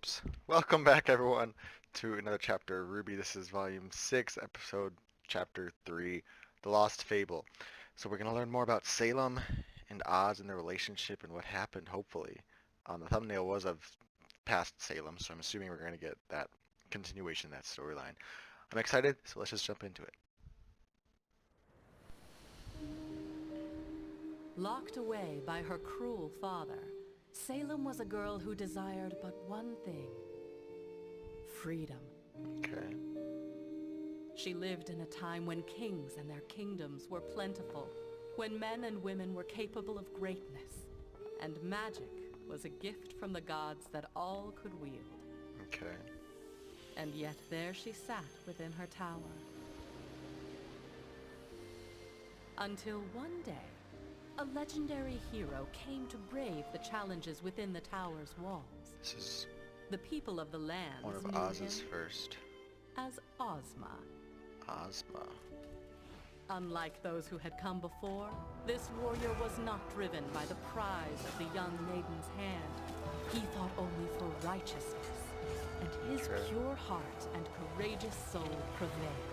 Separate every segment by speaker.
Speaker 1: Whoops. Welcome back, everyone, to another chapter of RWBY. This is Volume 6, Episode Chapter 3, The Lost Fable. So we're going to learn more about Salem and Oz and their relationship and what happened, hopefully. The thumbnail was of past Salem, so I'm assuming we're going to get that continuation, that storyline. I'm excited, so let's just jump into it.
Speaker 2: Locked away by her cruel father, Salem was a girl who desired but one thing: freedom.
Speaker 1: Okay.
Speaker 2: She lived in a time when kings and their kingdoms were plentiful, when men and women were capable of greatness, and magic was a gift from the gods that all could wield.
Speaker 1: Okay.
Speaker 2: And yet there she sat within her tower. Until one day, a legendary hero came to brave the challenges within the tower's walls.
Speaker 1: This is
Speaker 2: The people of the lands
Speaker 1: one of
Speaker 2: knew
Speaker 1: Oz's
Speaker 2: him
Speaker 1: first.
Speaker 2: as Ozma.
Speaker 1: Ozma.
Speaker 2: Unlike those who had come before, this warrior was not driven by the prize of the young maiden's hand. He thought only for righteousness, and his
Speaker 1: Sure.
Speaker 2: pure heart and courageous soul prevailed.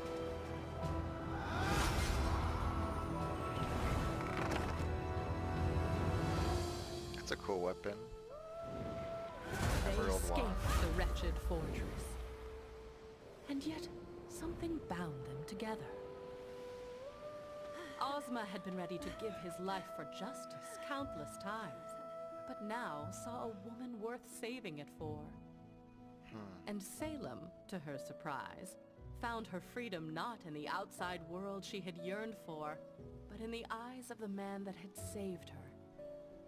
Speaker 1: That's a cool weapon.
Speaker 2: They
Speaker 1: Emerald wand.
Speaker 2: escaped the wretched fortress. And yet, something bound them together. Ozma had been ready to give his life for justice countless times, but now saw a woman worth saving it for. And Salem, to her surprise, found her freedom not in the outside world she had yearned for, but in the eyes of the man that had saved her.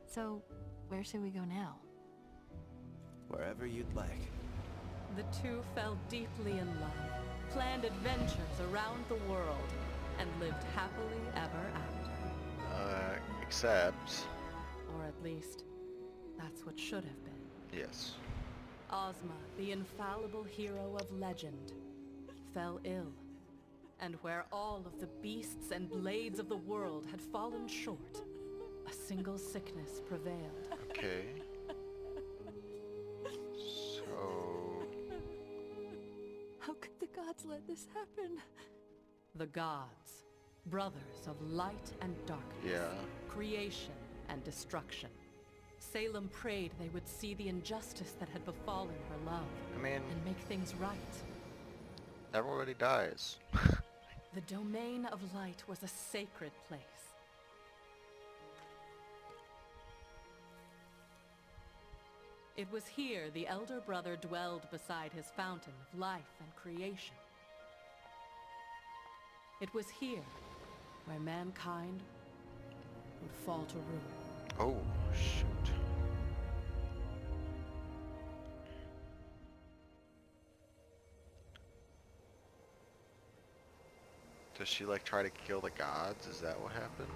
Speaker 3: So, where should we go now?
Speaker 4: Wherever you'd like.
Speaker 2: The two fell deeply in love, planned adventures around the world, and lived happily ever after.
Speaker 1: Except...
Speaker 2: Or at least, that's what should have been.
Speaker 1: Yes.
Speaker 2: Ozma, the infallible hero of legend, fell ill. And where all of the beasts and blades of the world had fallen short, a single sickness prevailed.
Speaker 1: Okay. So...
Speaker 3: How could the gods let this happen?
Speaker 2: The gods, brothers of light and darkness,
Speaker 1: Yeah.
Speaker 2: creation and destruction. Salem prayed they would see the injustice that had befallen her love
Speaker 1: I mean,
Speaker 2: and make things right.
Speaker 1: everybody dies.
Speaker 2: The domain of light was a sacred place. It was here the elder brother dwelled beside his fountain of life and creation. It was here where mankind would fall to ruin.
Speaker 1: Oh, shoot. Does she, like, try to kill the gods? Is that what happened?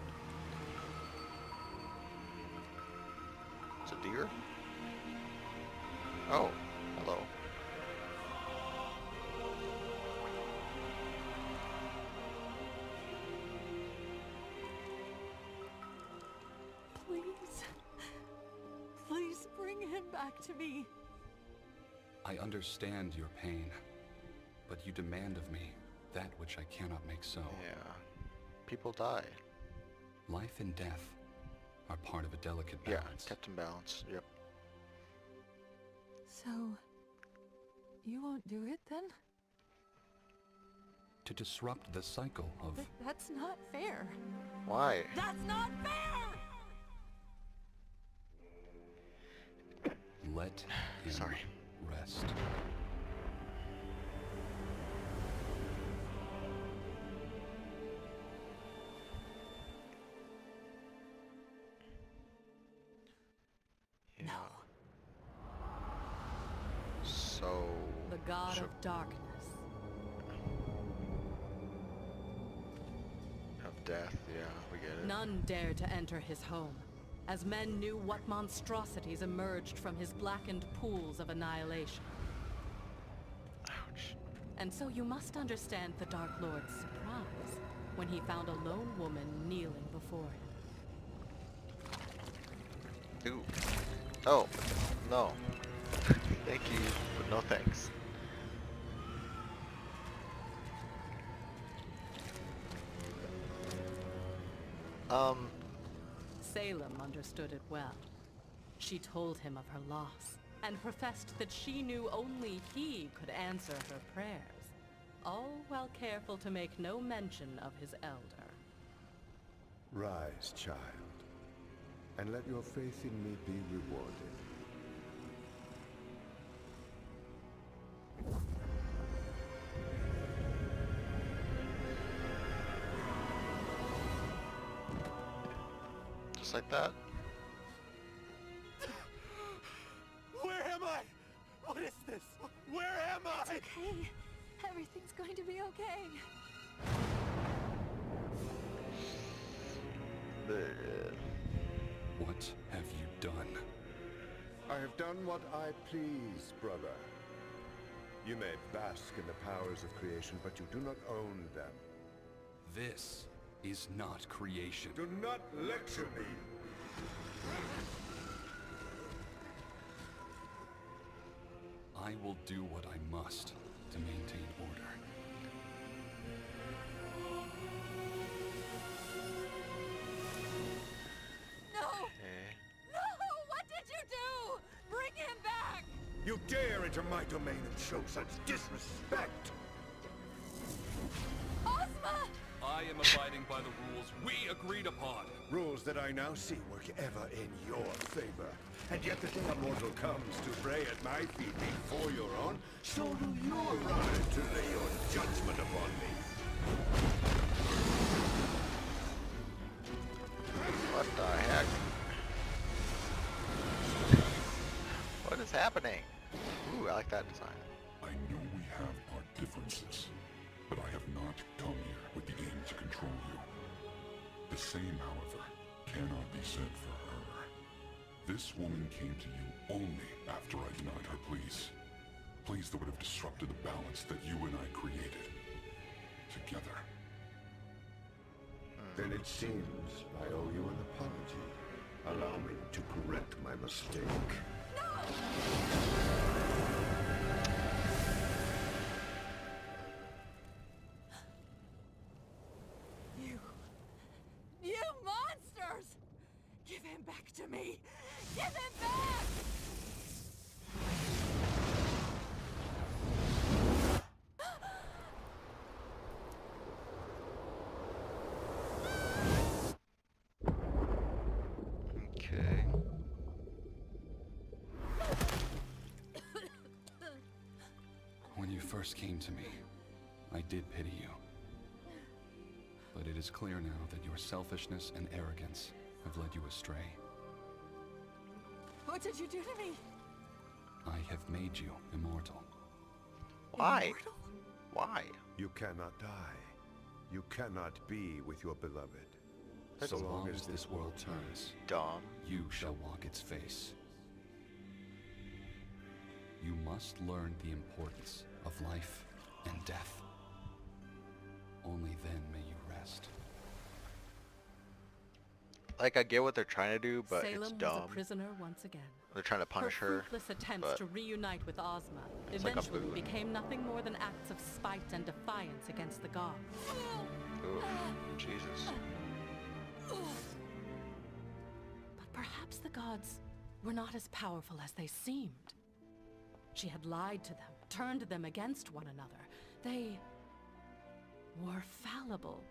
Speaker 1: It's a deer? Oh, hello.
Speaker 3: Please. Please bring him back to me.
Speaker 5: I understand your pain, but you demand of me that which I cannot make so.
Speaker 1: Yeah. People die.
Speaker 5: Life and death are part of a delicate
Speaker 1: Yeah,
Speaker 5: balance.
Speaker 1: kept in balance. Yep.
Speaker 3: So, you won't do it then?
Speaker 5: To disrupt the cycle of...
Speaker 3: But that's not fair.
Speaker 1: Why?
Speaker 3: That's not fair!
Speaker 5: Let him
Speaker 1: Sorry.
Speaker 5: rest.
Speaker 1: Yeah. So...
Speaker 2: The god
Speaker 1: Sure.
Speaker 2: of darkness.
Speaker 1: Of death, yeah, we get it.
Speaker 2: None dared to enter his home, as men knew what monstrosities emerged from his blackened pools of annihilation.
Speaker 1: Ouch.
Speaker 2: And so you must understand the Dark Lord's surprise when he found a lone woman kneeling before him.
Speaker 1: Ooh. Oh, no. Thank you. No thanks.
Speaker 2: Salem understood it well. She told him of her loss, and professed that she knew only he could answer her prayers, all while careful to make no mention of his elder.
Speaker 6: Rise, child, and let your faith in me be rewarded.
Speaker 1: Just like that.
Speaker 4: Where am I? What is this? Where am I?
Speaker 3: It's okay. Everything's going to be okay.
Speaker 5: What have you done?
Speaker 6: I have done what I please, brother. You may bask in the powers of creation, but you do not own them.
Speaker 5: This is not creation.
Speaker 6: Do not lecture me!
Speaker 5: I will do what I must to maintain order.
Speaker 3: No!
Speaker 1: Okay.
Speaker 3: No! What did you do? Bring him back!
Speaker 6: You dare enter my domain and show such disrespect!
Speaker 3: Ozma!
Speaker 5: I am abiding by the rules we agreed upon.
Speaker 6: Rules that I now see work ever in your favor. And yet the day a mortal comes to pray at my feet before your own, so will you arrive to lay your judgment upon me.
Speaker 1: What the heck? What is happening? Ooh, I like that design.
Speaker 7: I know we have our differences, but I have not come here with the aim to control you. The same, however, cannot be said for her. This woman came to you only after I denied her pleas. Pleas that would have disrupted the balance that you and I created. Together.
Speaker 6: Then it seems I owe you an apology. Allow me to correct my mistake.
Speaker 3: You monsters! Give him back to me! Give him back!
Speaker 1: Okay.
Speaker 5: When you first came to me, I did pity you. But it is clear now that your selfishness and arrogance have led you astray.
Speaker 3: What did you do to me?
Speaker 5: I have made you immortal.
Speaker 1: Why?
Speaker 3: Immortal?
Speaker 1: Why?
Speaker 6: You cannot die. You cannot be with your beloved.
Speaker 1: That's
Speaker 5: So long as this world turns,
Speaker 1: Dumb.
Speaker 5: you shall walk its face. You must learn the importance of life and death. Only then may you rest.
Speaker 1: Like, I get what they're trying to do, but
Speaker 2: Salem
Speaker 1: it's
Speaker 2: was
Speaker 1: dumb.
Speaker 2: a prisoner once again.
Speaker 1: They're trying to punish
Speaker 2: her
Speaker 1: her.
Speaker 2: fruitless attempts
Speaker 1: but
Speaker 2: to reunite with Ozma
Speaker 1: it's like a
Speaker 2: eventually
Speaker 1: boon.
Speaker 2: became nothing more than acts of spite and defiance against the gods.
Speaker 1: Ooh, Jesus.
Speaker 2: But perhaps the gods were not as powerful as they seemed. She had lied to them, turned them against one another. They were fallible.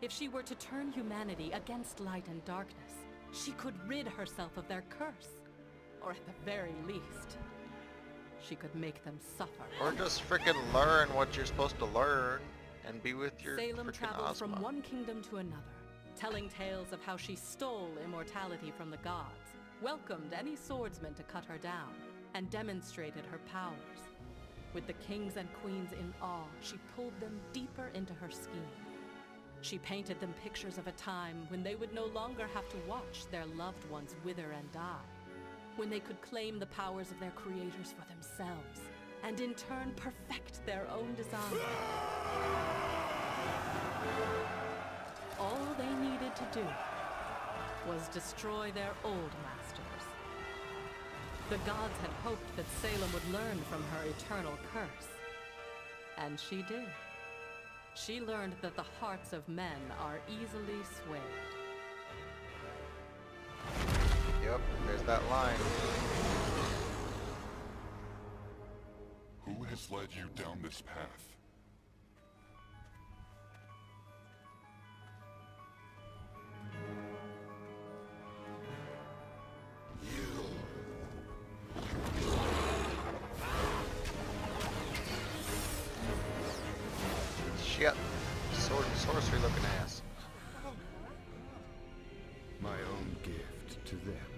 Speaker 2: If she were to turn humanity against light and darkness, she could rid herself of their curse. Or at the very least, she could make them suffer.
Speaker 1: Or just freaking learn what you're supposed to learn and be with your
Speaker 2: Salem
Speaker 1: freaking
Speaker 2: traveled
Speaker 1: Ozma.
Speaker 2: from one kingdom to another, telling tales of how she stole immortality from the gods, welcomed any swordsman to cut her down, and demonstrated her powers. With the kings and queens in awe, she pulled them deeper into her scheme. She painted them pictures of a time when they would no longer have to watch their loved ones wither and die, when they could claim the powers of their creators for themselves, and in turn perfect their own design. All they needed to do was destroy their old masters. The gods had hoped that Salem would learn from her eternal curse. And she did. She learned that the hearts of men are easily swayed.
Speaker 1: Yep, there's that line.
Speaker 7: Who has led you down this path?
Speaker 1: Shit. Sword and sorcery looking ass.
Speaker 6: My own gift to them,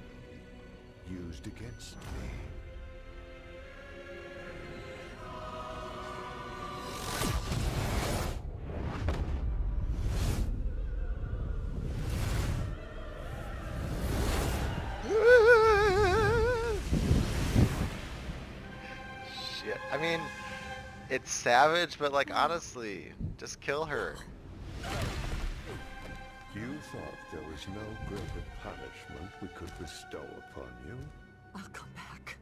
Speaker 6: used against me.
Speaker 1: Shit. I mean, it's savage, but like honestly, just kill her.
Speaker 6: You thought there was no greater punishment we could bestow upon you?
Speaker 3: I'll come back.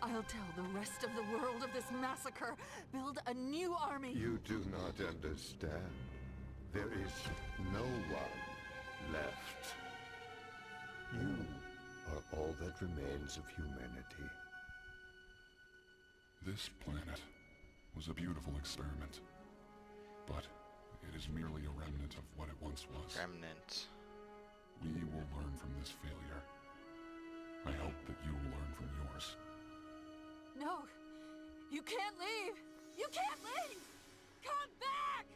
Speaker 3: I'll tell the rest of the world of this massacre. Build a new army.
Speaker 6: You do not understand. There is no one left. You are all that remains of humanity.
Speaker 7: This planet was a beautiful experiment, but it is merely a remnant of what it once was.
Speaker 1: Remnant.
Speaker 7: We will learn from this failure. I hope that you will learn from yours.
Speaker 3: No, you can't leave. You can't leave. Come back.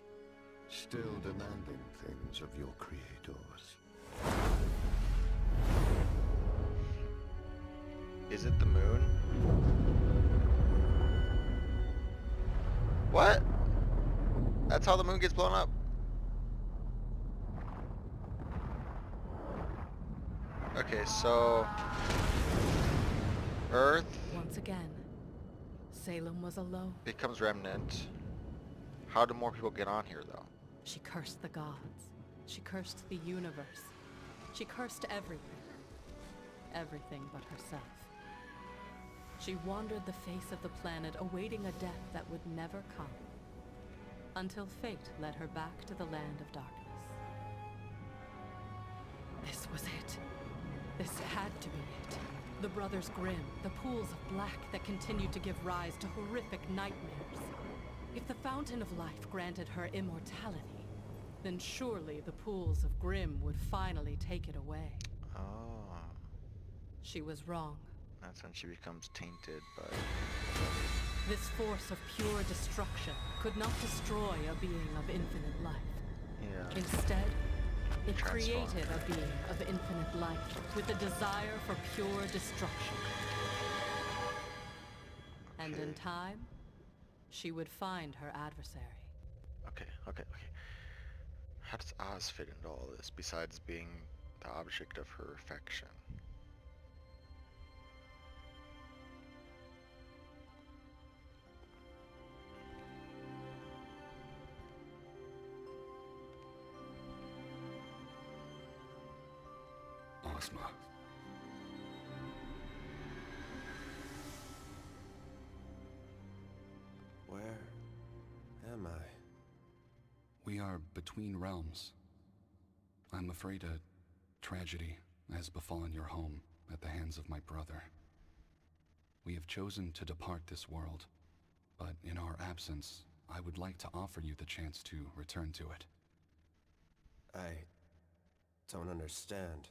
Speaker 6: Still demanding things of your creators.
Speaker 1: Is it the moon? What? That's how the moon gets blown up? Okay, so Earth
Speaker 2: Once again, Salem was alone.
Speaker 1: becomes remnant. How do more people get on here though?
Speaker 2: She cursed the gods. She cursed the universe. She cursed everything. Everything but herself. She wandered the face of the planet, awaiting a death that would never come. Until fate led her back to the land of darkness. This was it. This had to be it. The Brothers Grimm, the pools of black that continued to give rise to horrific nightmares. If the Fountain of Life granted her immortality, then surely the pools of Grimm would finally take it away.
Speaker 1: Oh,
Speaker 2: She was wrong.
Speaker 1: that's when she becomes tainted, but
Speaker 2: This force of pure destruction could not destroy a being of infinite life.
Speaker 1: yeah.
Speaker 2: Instead, it
Speaker 1: Transform.
Speaker 2: created a being of infinite life with a desire for pure destruction. And in
Speaker 1: Okay.
Speaker 2: time, she would find her adversary.
Speaker 1: Okay. How does Oz fit into all this besides being the object of her affection?
Speaker 5: Ozma.
Speaker 4: Where am I?
Speaker 5: We are between realms. I'm afraid a tragedy has befallen your home at the hands of my brother. We have chosen to depart this world, but in our absence, I would like to offer you the chance to return to it.
Speaker 4: I don't understand.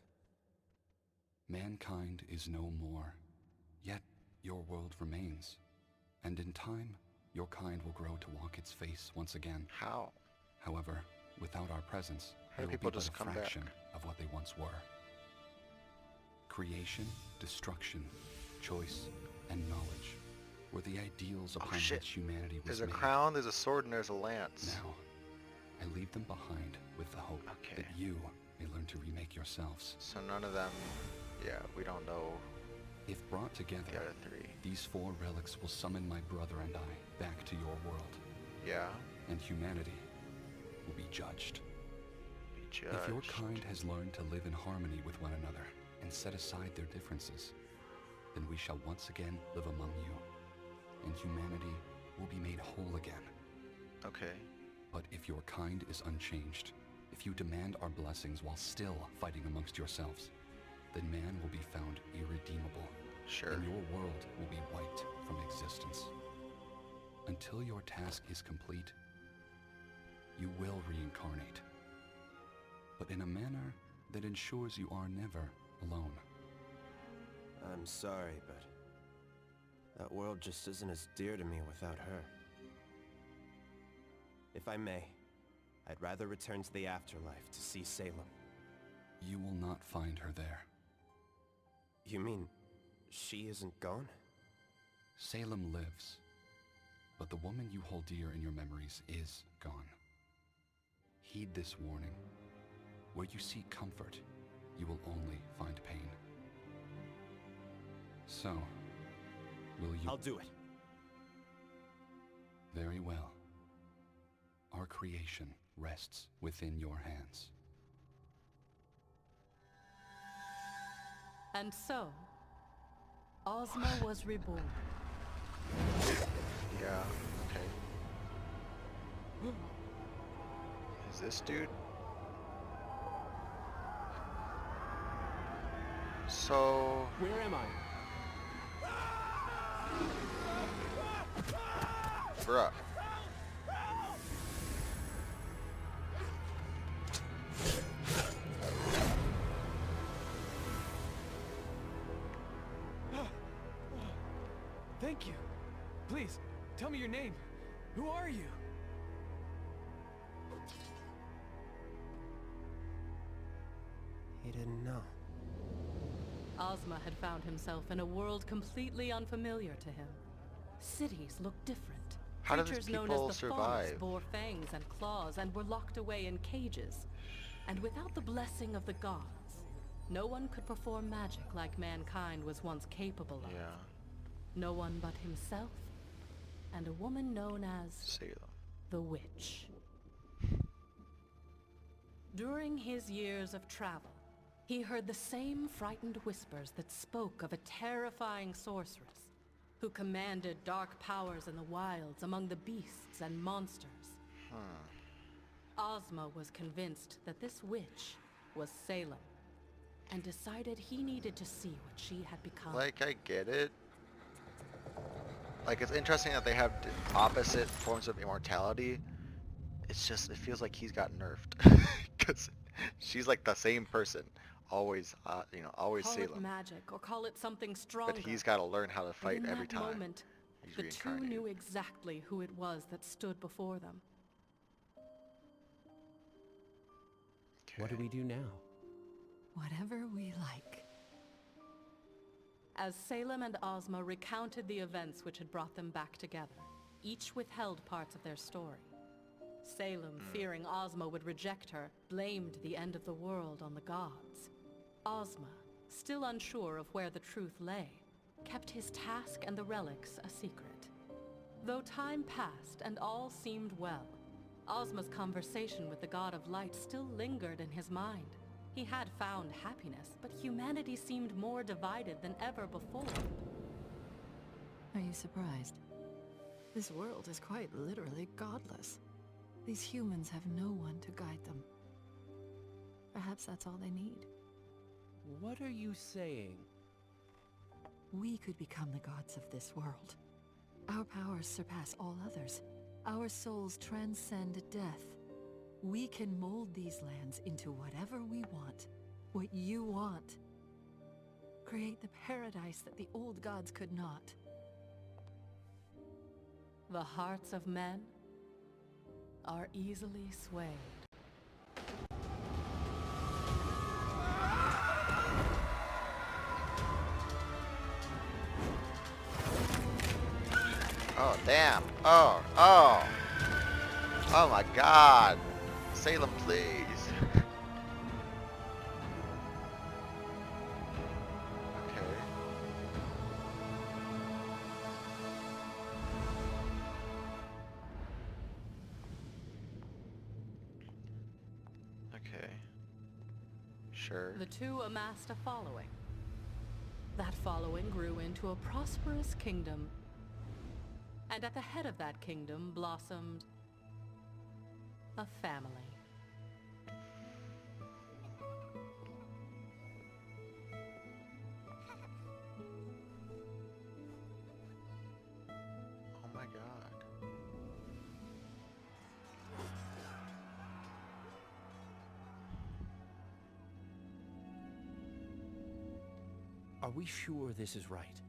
Speaker 5: Mankind is no more, yet your world remains. And in time, your kind will grow to walk its face once again.
Speaker 1: How?
Speaker 5: However, without our presence,
Speaker 1: How do
Speaker 5: they will
Speaker 1: people
Speaker 5: be but
Speaker 1: just
Speaker 5: a
Speaker 1: come back?
Speaker 5: fraction of what they once were. Creation, destruction, choice, and knowledge were the ideals upon
Speaker 1: shit.
Speaker 5: which humanity was
Speaker 1: There's a
Speaker 5: made.
Speaker 1: crown, there's a sword, and there's a lance.
Speaker 5: Now, I leave them behind with the hope
Speaker 1: Okay.
Speaker 5: that you may learn to remake yourselves.
Speaker 1: So none of them, yeah, we don't know
Speaker 5: If brought
Speaker 1: the
Speaker 5: together,
Speaker 1: other three.
Speaker 5: these 4 relics will summon my brother and I back to your world,
Speaker 1: Yeah,
Speaker 5: and humanity will be judged.
Speaker 1: be judged.
Speaker 5: If your kind has learned to live in harmony with one another and set aside their differences, then we shall once again live among you, and humanity will be made whole again.
Speaker 1: Okay.
Speaker 5: But if your kind is unchanged, if you demand our blessings while still fighting amongst yourselves, then man will be found irredeemable,
Speaker 1: Sure.
Speaker 5: and your world will be wiped from existence. Until your task is complete, you will reincarnate, but in a manner that ensures you are never alone.
Speaker 8: I'm sorry, but that world just isn't as dear to me without her. If I may, I'd rather return to the afterlife to see Salem.
Speaker 5: You will not find her there.
Speaker 8: You mean she isn't gone?
Speaker 5: Salem lives, but the woman you hold dear in your memories is gone. Heed this warning. Where you seek comfort, you will only find pain. So, will you...
Speaker 8: I'll do it.
Speaker 5: Very well. Our creation rests within your hands.
Speaker 2: And so, Ozma was reborn.
Speaker 1: Yeah, okay. Is this dude? So...
Speaker 4: Where am I?
Speaker 1: Bruh.
Speaker 4: Thank you. Please, tell me your name. Who are you?
Speaker 8: He didn't know.
Speaker 2: Ozma had found himself in a world completely unfamiliar to him. Cities looked different.
Speaker 1: How do these
Speaker 2: Creatures known
Speaker 1: people
Speaker 2: as the Fauns
Speaker 1: survive?
Speaker 2: bore fangs and claws and were locked away in cages. And without the blessing of the gods, no one could perform magic like mankind was once capable of.
Speaker 1: Yeah.
Speaker 2: No one but himself, and a woman known as
Speaker 1: Salem.
Speaker 2: the Witch. During his years of travel, he heard the same frightened whispers that spoke of a terrifying sorceress who commanded dark powers in the wilds among the beasts and monsters. Ozma was convinced that this witch was Salem, and decided he needed to see what she had become.
Speaker 1: Like, I get it. Like, it's interesting that they have opposite forms of immortality. It's just, it feels like he's got nerfed. Because she's like the same person. Always, always
Speaker 2: Call
Speaker 1: Salem.
Speaker 2: it magic or call it something stronger.
Speaker 1: But he's got to learn how to
Speaker 2: But
Speaker 1: fight
Speaker 2: in
Speaker 1: every
Speaker 2: that
Speaker 1: time.
Speaker 2: moment,
Speaker 1: He's
Speaker 2: the two
Speaker 1: reincarnated.
Speaker 2: knew exactly who it was that stood before them.
Speaker 9: What do we do now?
Speaker 3: Whatever we like.
Speaker 2: As Salem and Ozma recounted the events which had brought them back together, each withheld parts of their story. Salem, fearing Ozma would reject her, blamed the end of the world on the gods. Ozma, still unsure of where the truth lay, kept his task and the relics a secret. Though time passed and all seemed well, Ozma's conversation with the god of light still lingered in his mind. He had found happiness, but humanity seemed more divided than ever before.
Speaker 3: Are you surprised? This world is quite literally godless. These humans have no one to guide them. Perhaps that's all they need.
Speaker 9: What are you saying?
Speaker 3: We could become the gods of this world. Our powers surpass all others. Our souls transcend death. We can mold these lands into whatever we want. What you want. Create the paradise that the old gods could not.
Speaker 2: The hearts of men are easily swayed.
Speaker 1: Oh, damn. Oh my god. Salem, please. Okay. Okay. Sure.
Speaker 2: The two amassed a following. That following grew into a prosperous kingdom. And at the head of that kingdom blossomed a family.
Speaker 1: Oh my god.
Speaker 9: Are we sure this is right?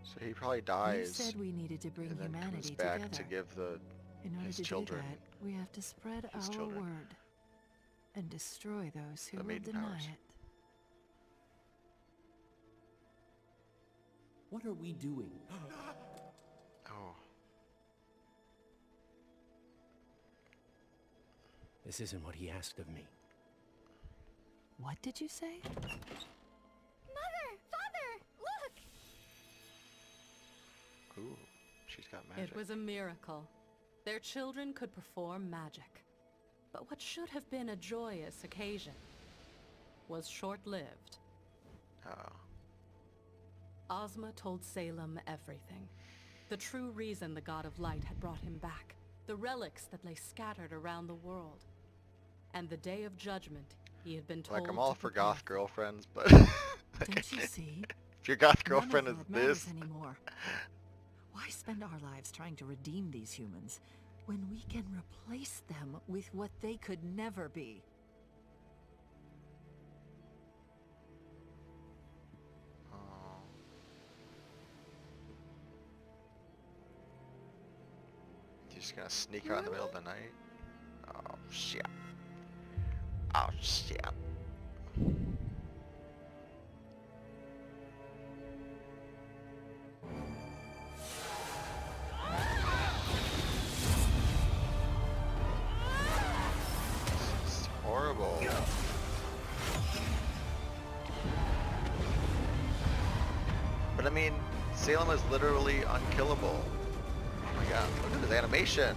Speaker 1: So he probably
Speaker 3: You
Speaker 1: dies
Speaker 3: said we needed to bring
Speaker 1: and then comes
Speaker 3: humanity
Speaker 1: back
Speaker 3: together.
Speaker 1: to give
Speaker 3: In order
Speaker 1: his
Speaker 3: to
Speaker 1: children
Speaker 3: do that, we have to spread
Speaker 1: his
Speaker 3: our
Speaker 1: children.
Speaker 3: word and destroy those who
Speaker 1: The
Speaker 3: will
Speaker 1: maiden
Speaker 3: deny
Speaker 1: powers.
Speaker 3: it.
Speaker 9: What are we doing?
Speaker 1: Oh.
Speaker 9: This isn't what he asked of me.
Speaker 3: What did you say?
Speaker 10: Mother! Father! Look!
Speaker 1: Ooh. She's got magic.
Speaker 2: It was a miracle. Their children could perform magic. But what should have been a joyous occasion was short-lived.
Speaker 1: Oh.
Speaker 2: Ozma told Salem everything. The true reason the God of Light had brought him back. The relics that lay scattered around the world. And the day of judgment he had been told
Speaker 1: Like, I'm all
Speaker 2: to
Speaker 1: for
Speaker 2: prepare
Speaker 1: goth girlfriends, but...
Speaker 3: Don't you see?
Speaker 1: If your goth
Speaker 3: None of
Speaker 1: girlfriend is
Speaker 3: that matters
Speaker 1: this...
Speaker 3: anymore. Why spend our lives trying to redeem these humans when we can replace them with what they could never be?
Speaker 1: Oh. You're just gonna sneak out in the middle of the night? Oh, shit. Oh, shit. This is horrible. But I mean, Salem is literally unkillable. Oh my god, look at this animation.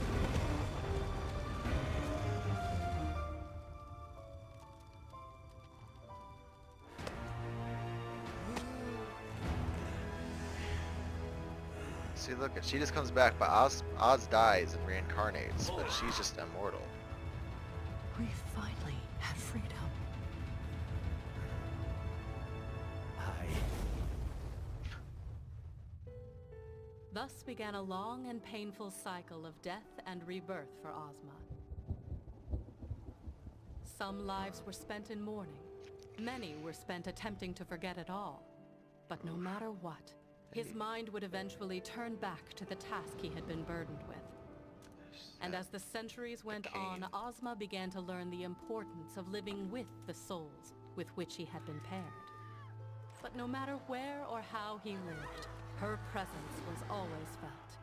Speaker 1: See, look, she just comes back, but Oz dies and reincarnates, but she's just immortal.
Speaker 3: We finally have freedom.
Speaker 2: Thus began a long and painful cycle of death and rebirth for Ozma. Some lives were spent in mourning. Many were spent attempting to forget it all. But no matter what, his mind would eventually turn back to the task he had been burdened with. And as the centuries went on, Ozma began to learn the importance of living with the souls with which he had been paired. But no matter where or how he lived, her presence was always felt.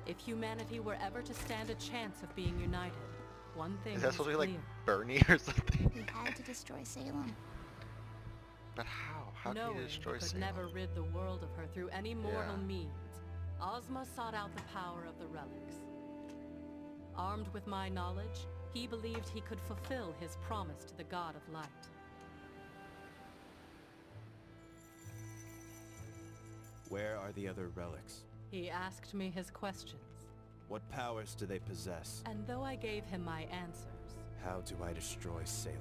Speaker 2: If humanity were ever to stand a chance of being united, one thing
Speaker 1: Is that
Speaker 2: was
Speaker 1: supposed to be
Speaker 2: clear.
Speaker 1: like Bernie or something?
Speaker 10: We had to destroy Salem.
Speaker 1: But how? How can
Speaker 2: Knowing
Speaker 1: you destroy
Speaker 2: he could
Speaker 1: Salem?
Speaker 2: never rid the world of her through any mortal
Speaker 1: Yeah.
Speaker 2: means, Ozma sought out the power of the relics. Armed with my knowledge, he believed he could fulfill his promise to the God of Light.
Speaker 8: Where are the other relics?
Speaker 2: He asked me his questions,
Speaker 8: What powers do they possess?
Speaker 2: and though I gave him my answers,
Speaker 8: How do I destroy Salem?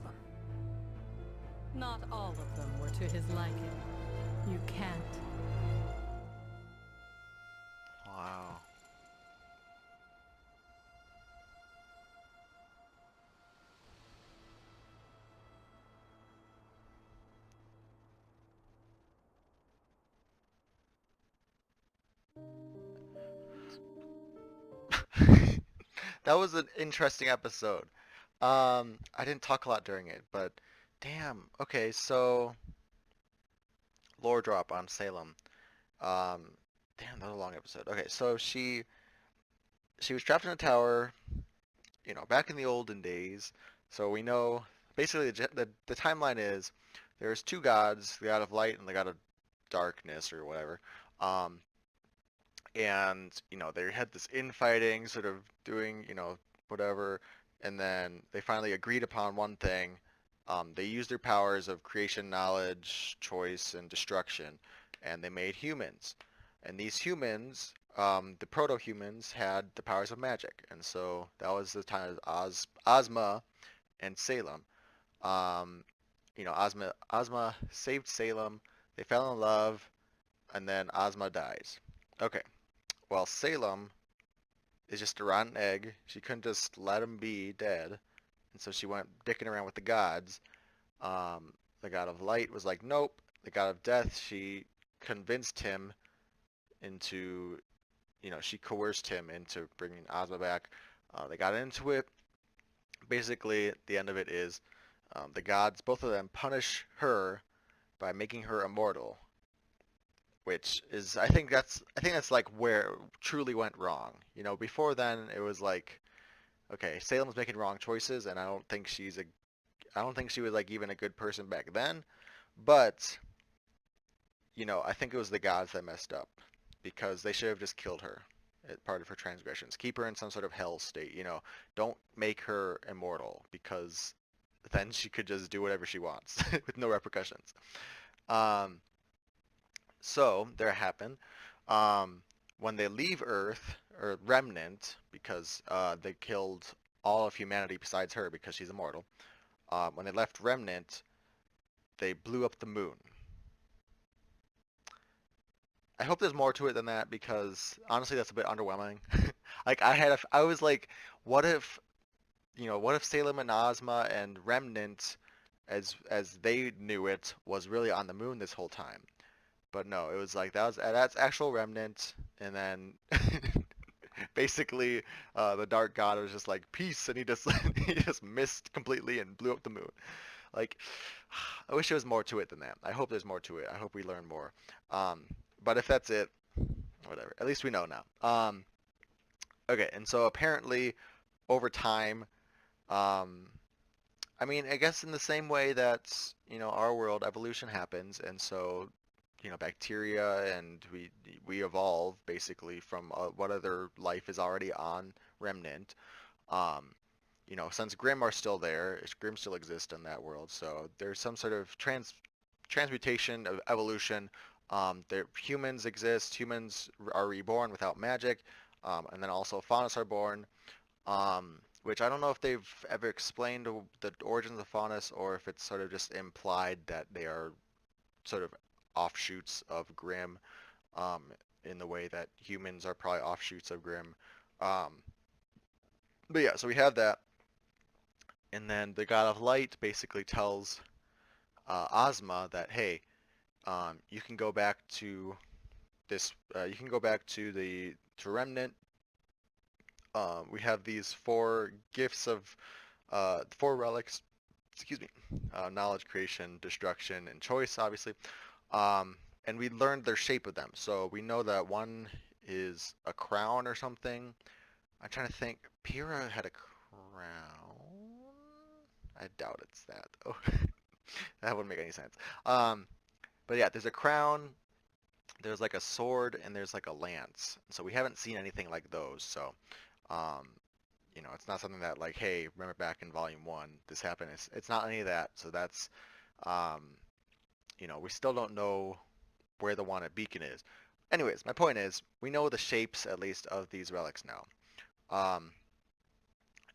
Speaker 2: not all of them were to his liking. You can't.
Speaker 1: Wow. That was an interesting episode. I didn't talk a lot during it, but damn. Okay, so lore drop on Salem. Damn, that was a long episode. Okay, so she was trapped in a tower, back in the olden days. So we know basically the timeline is there's two gods, the god of light and the god of darkness or whatever. And they had this infighting, sort of doing whatever, and then they finally agreed upon one thing, They used their powers of creation, knowledge, choice, and destruction, and they made humans. And these humans, the proto-humans, had the powers of magic, and so that was the time of Ozma and Salem. Um, Ozma saved Salem. They fell in love, and then Ozma dies. Okay, well, Salem is just a rotten egg. She couldn't just let him be dead, and so she went dicking around with the gods. The god of light was like, nope. The god of death, she convinced him into, she coerced him into bringing Ozma back. They got into it. Basically, the end of it is the gods, both of them, punish her by making her immortal, which is, I think that's like where it truly went wrong. Before then it was like, okay, Salem's making wrong choices, and I don't think she was like even a good person back then, but I think it was the gods that messed up because they should have just killed her as part of her transgressions. Keep her in some sort of hell state, Don't make her immortal because then she could just do whatever she wants with no repercussions. Um, so there happened. When they leave Earth, or Remnant, because they killed all of humanity besides her because she's immortal. When they left Remnant, they blew up the moon. I hope there's more to it than that because honestly, that's a bit underwhelming. Like I was like, what if, what if Salem and Ozma and Remnant, as they knew it, was really on the moon this whole time? But no, it was like that's actual Remnant, and then basically the Dark God was just like peace, and he just he just missed completely and blew up the moon. Like, I wish there was more to it than that. I hope there's more to it. I hope we learn more. Um, but if that's it, whatever. At least we know now. Okay, and so apparently over time, um, I mean, I guess in the same way that, our world evolution happens, and so, bacteria and we evolve basically from what other life is already on Remnant. Um, since Grimm are still there, Grimm still exists in that world, so there's some sort of transmutation of evolution. Humans exist. Humans are reborn without magic, and then also Faunus are born. Which I don't know if they've ever explained the origins of Faunus or if it's sort of just implied that they are sort of offshoots of Grimm, um, in the way that humans are probably offshoots of Grimm. Um, but yeah, so we have that, and then the God of Light basically tells Ozma that, hey, you can go back to this. You can go back to to Remnant. We have these four gifts of four relics. Excuse me. Knowledge, creation, destruction, and choice, obviously. And we learned their shape of them. So we know that one is a crown or something. I'm trying to think. Pyrrha had a crown. I doubt it's that though. That wouldn't make any sense. But yeah, there's a crown, there's like a sword, and there's like a lance. So we haven't seen anything like those. So, um, it's not something that like, hey, remember back in Volume 1, this happened. It's not any of that. So that's, um, we still don't know where the wanted beacon is. Anyways, my point is, we know the shapes at least of these relics now. Um,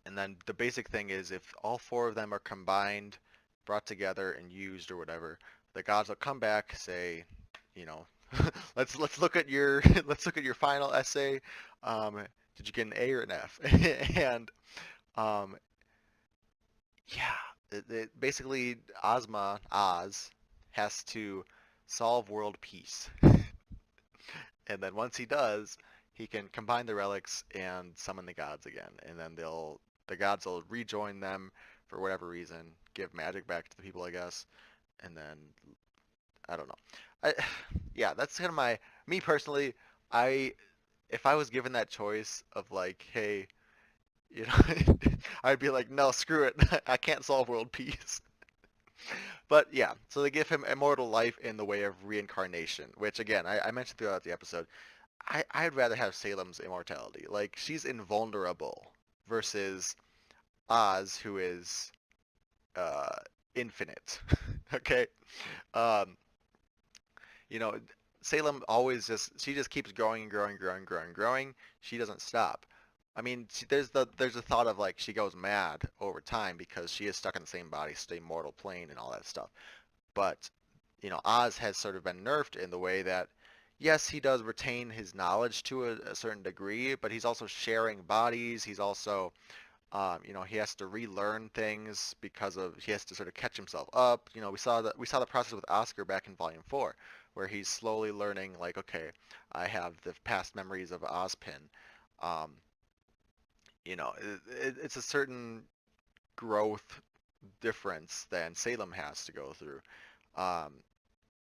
Speaker 1: and then the basic thing is if all four of them are combined, brought together, and used or whatever, the gods will come back, say, you know, let's look at your let's look at your final essay. Did you get an A or an F? And um, yeah, basically Oz has to solve world peace, and then once he does, he can combine the relics and summon the gods again, and then the gods will rejoin them for whatever reason, give magic back to the people, I guess, and then I don't know. I yeah, that's kind of me personally. I If I was given that choice of like, hey, you know, I'd be like, no, screw it. I can't solve world peace. But yeah, so they give him immortal life in the way of reincarnation, which again, I mentioned throughout the episode. I'd rather have Salem's immortality. Like, she's invulnerable versus Oz, who is, uh, infinite. Okay, um, you know, Salem always she just keeps growing and growing, growing, growing, growing. She doesn't stop. I mean, there's the thought of like she goes mad over time because she is stuck in the same body, same mortal plane, and all that stuff. But Oz has sort of been nerfed in the way that yes, he does retain his knowledge to a certain degree, but he's also sharing bodies. He's also he has to relearn things because of he has to sort of catch himself up. We saw the process with Oscar back in Volume 4, where he's slowly learning like, okay, I have the past memories of Ozpin. Um, it's a certain growth difference than Salem has to go through. Um,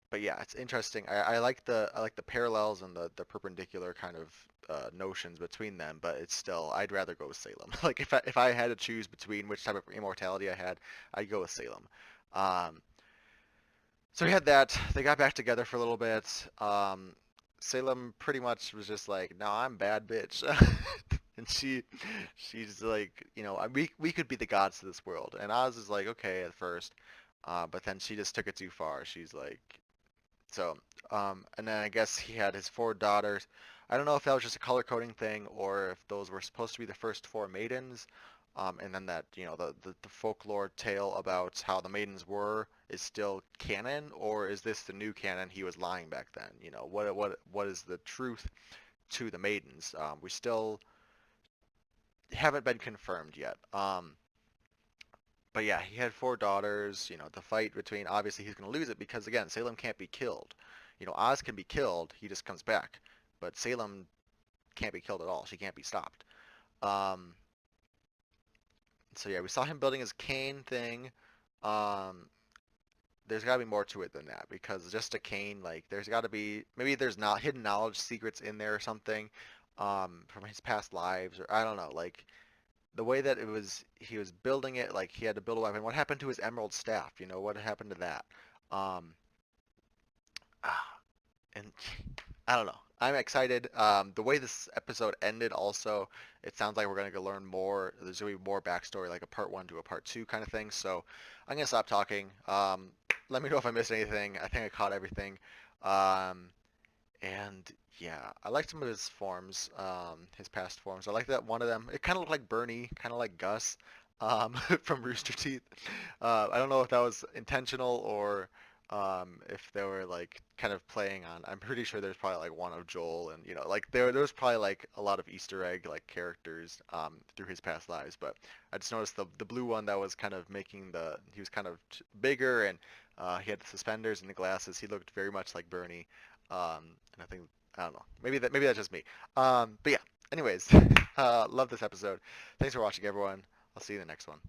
Speaker 1: but yeah, it's interesting. I like the parallels and the perpendicular kind of notions between them, but it's still I'd rather go with Salem. Like if I had to choose between which type of immortality I had, I'd go with Salem. Um, so we had that. They got back together for a little bit. Salem pretty much was just like, "No, I'm bad bitch," and she's like, we could be the gods of this world. And Oz is like, okay at first, but then she just took it too far. She's like, so, and then I guess he had his four daughters. I don't know if that was just a color coding thing or if those were supposed to be the first four maidens. And then that, the folklore tale about how the maidens were is still canon, or is this the new canon? He was lying back then. What is the truth to the maidens? We still haven't been confirmed yet. But yeah, he had four daughters. The fight between obviously he's going to lose it because again, Salem can't be killed. Oz can be killed, he just comes back, but Salem can't be killed at all. She can't be stopped. Um, so yeah, we saw him building his cane thing. Um, there's got to be more to it than that because just a cane, like there's got to be maybe there's not hidden knowledge secrets in there or something from his past lives or I don't know, like the way that he was building it, like he had to build a weapon. What happened to his emerald staff? What happened to that? Um, ah, and I don't know. I'm excited. The way this episode ended, also, it sounds like we're going to learn more. There's going to be more backstory, like a part one to a part two kind of thing. So I'm going to stop talking. Let me know if I missed anything. I think I caught everything. Um, and yeah, I like some of his forms, his past forms. I like that one of them. It kind of looked like Bernie, kind of like Gus, from Rooster Teeth. I don't know if that was intentional or if they were like kind of playing on. I'm pretty sure there's probably like one of Joel, and like there was probably like a lot of Easter egg like characters through his past lives. But I just noticed the blue one that was kind of making he was kind of bigger and he had the suspenders and the glasses. He looked very much like Bernie. And I think I don't know. Maybe that's just me. But yeah. Anyways, love this episode. Thanks for watching, everyone. I'll see you in the next one.